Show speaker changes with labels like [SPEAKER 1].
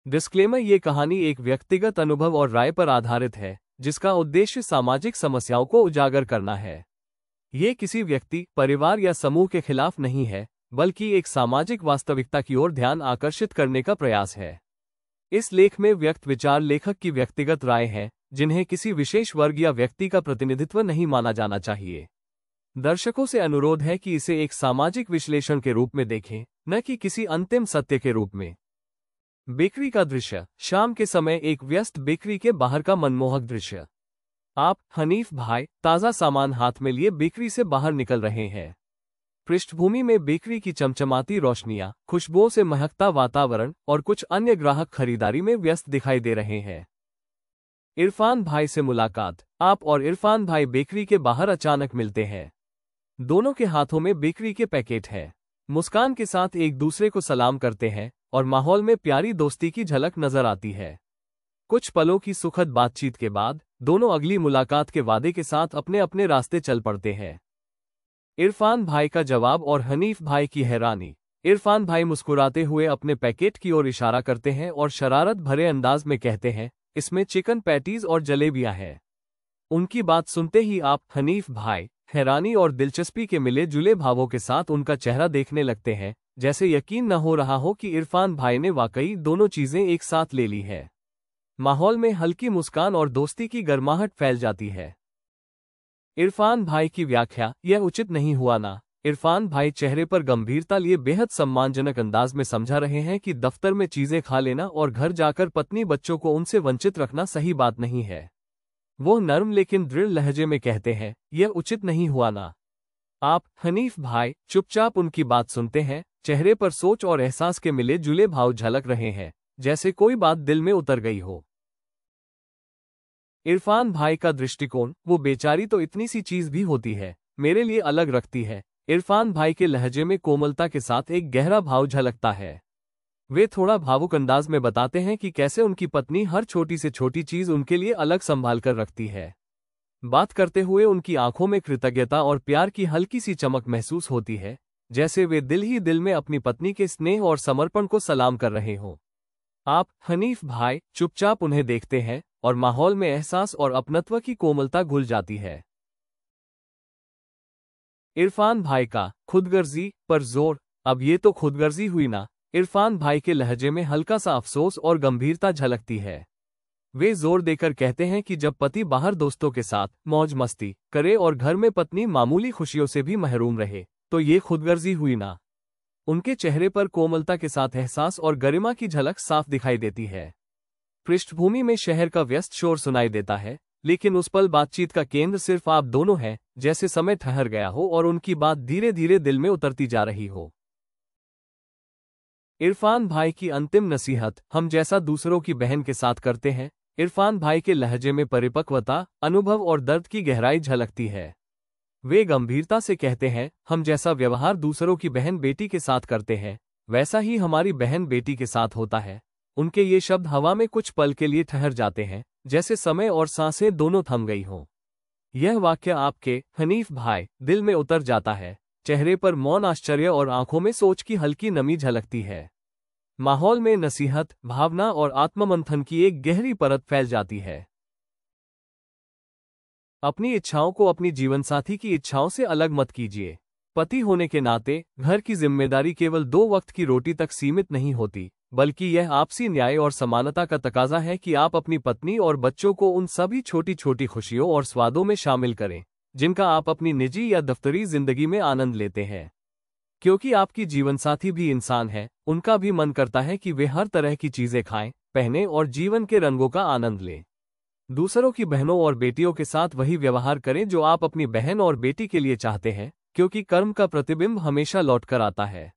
[SPEAKER 1] Disclaimer, ये कहानी एक व्यक्तिगत अनुभव और राय पर आधारित है, जिसका उद्देश्य सामाजिक समस्याओं को उजागर करना है। ये किसी व्यक्ति, परिवार या समूह के खिलाफ नहीं है, बल्कि एक सामाजिक वास्तविकता की ओर ध्यान आकर्षित करने का प्रयास है। इस लेख में व्यक्त विचार लेखक की व्यक्तिगत राय हैं, जिन्हें किसी विशेष वर्ग या व्यक्ति का प्रतिनिधित्व नहीं माना जाना चाहिए। दर्शकों से अनुरोध है कि इसे एक सामाजिक विश्लेषण के रूप में देखें, न कि किसी अंतिम सत्य के रूप में। बेकरी का दृश्य। शाम के समय एक व्यस्त बेकरी के बाहर का मनमोहक दृश्य। आप, हनीफ भाई, ताज़ा सामान हाथ में लिए बेकरी से बाहर निकल रहे हैं। पृष्ठभूमि में बेकरी की चमचमाती रोशनियां, खुशबुओं से महकता वातावरण और कुछ अन्य ग्राहक खरीदारी में व्यस्त दिखाई दे रहे हैं। इरफान भाई से मुलाकात। आप और इरफान भाई बेकरी के बाहर अचानक मिलते हैं। दोनों के हाथों में बेकरी के पैकेट है। मुस्कान के साथ एक दूसरे को सलाम करते हैं और माहौल में प्यारी दोस्ती की झलक नजर आती है। कुछ पलों की सुखद बातचीत के बाद दोनों अगली मुलाकात के वादे के साथ अपने अपने रास्ते चल पड़ते हैं। इरफान भाई का जवाब और हनीफ भाई की हैरानी। इरफान भाई मुस्कुराते हुए अपने पैकेट की ओर इशारा करते हैं और शरारत भरे अंदाज में कहते हैं, इसमें चिकन पैटीज और जलेबियां हैं। उनकी बात सुनते ही आप, हनीफ भाई, हैरानी और दिलचस्पी के मिले जुले भावों के साथ उनका चेहरा देखने लगते हैं, जैसे यकीन न हो रहा हो कि इरफान भाई ने वाकई दोनों चीजें एक साथ ले ली है। माहौल में हल्की मुस्कान और दोस्ती की गर्माहट फैल जाती है। इरफान भाई की व्याख्या, यह उचित नहीं हुआ ना। इरफान भाई चेहरे पर गंभीरता लिए बेहद सम्मानजनक अंदाज में समझा रहे हैं कि दफ्तर में चीजें खा लेना और घर जाकर पत्नी बच्चों को उनसे वंचित रखना सही बात नहीं है। वो नर्म लेकिन दृढ़ लहजे में कहते हैं, यह उचित नहीं हुआ ना। आप, हनीफ भाई, चुपचाप उनकी बात सुनते हैं। चेहरे पर सोच और एहसास के मिले जुले भाव झलक रहे हैं, जैसे कोई बात दिल में उतर गई हो। इरफान भाई का दृष्टिकोण, वो बेचारी तो इतनी सी चीज भी होती है, मेरे लिए अलग रखती है। इरफान भाई के लहजे में कोमलता के साथ एक गहरा भाव झलकता है। वे थोड़ा भावुक अंदाज में बताते हैं कि कैसे उनकी पत्नी हर छोटी से छोटी चीज उनके लिए अलग संभाल कर रखती है। बात करते हुए उनकी आंखों में कृतज्ञता और प्यार की हल्की सी चमक महसूस होती है, जैसे वे दिल ही दिल में अपनी पत्नी के स्नेह और समर्पण को सलाम कर रहे हों। आप, हनीफ भाई, चुपचाप उन्हें देखते हैं और माहौल में एहसास और अपनत्व की कोमलता घुल जाती है। इरफान भाई का खुदगर्जी पर जोर। अब ये तो खुदगर्जी हुई ना। इरफान भाई के लहजे में हल्का सा अफसोस और गंभीरता झलकती है। वे जोर देकर कहते हैं कि जब पति बाहर दोस्तों के साथ मौज मस्ती करे और घर में पत्नी मामूली खुशियों से भी महरूम रहे, तो ये खुदगर्जी हुई ना। उनके चेहरे पर कोमलता के साथ एहसास और गरिमा की झलक साफ दिखाई देती है। पृष्ठभूमि में शहर का व्यस्त शोर सुनाई देता है, लेकिन उस पल बातचीत का केंद्र सिर्फ आप दोनों हैं, जैसे समय ठहर गया हो और उनकी बात धीरे धीरे दिल में उतरती जा रही हो। इरफान भाई की अंतिम नसीहत, हम जैसा दूसरों की बहन के साथ करते हैं। इरफान भाई के लहजे में परिपक्वता, अनुभव और दर्द की गहराई झलकती है। वे गंभीरता से कहते हैं, हम जैसा व्यवहार दूसरों की बहन बेटी के साथ करते हैं, वैसा ही हमारी बहन बेटी के साथ होता है। उनके ये शब्द हवा में कुछ पल के लिए ठहर जाते हैं, जैसे समय और सांसें दोनों थम गई हों। यह वाक्य आपके, हनीफ भाई, दिल में उतर जाता है। चेहरे पर मौन आश्चर्य और आंखों में सोच की हल्की नमी झलकती है। माहौल में नसीहत, भावना और आत्ममंथन की एक गहरी परत फैल जाती है। अपनी इच्छाओं को अपनी जीवनसाथी की इच्छाओं से अलग मत कीजिए। पति होने के नाते घर की जिम्मेदारी केवल 2 वक्त की रोटी तक सीमित नहीं होती, बल्कि यह आपसी न्याय और समानता का तकाजा है कि आप अपनी पत्नी और बच्चों को उन सभी छोटी छोटी खुशियों और स्वादों में शामिल करें, जिनका आप अपनी निजी या दफ्तरी जिंदगी में आनंद लेते हैं। क्योंकि आपकी जीवनसाथी भी इंसान है, उनका भी मन करता है कि वे हर तरह की चीजें खाएं, पहनें और जीवन के रंगों का आनंद लें। दूसरों की बहनों और बेटियों के साथ वही व्यवहार करें जो आप अपनी बहन और बेटी के लिए चाहते हैं, क्योंकि कर्म का प्रतिबिंब हमेशा लौटकर आता है।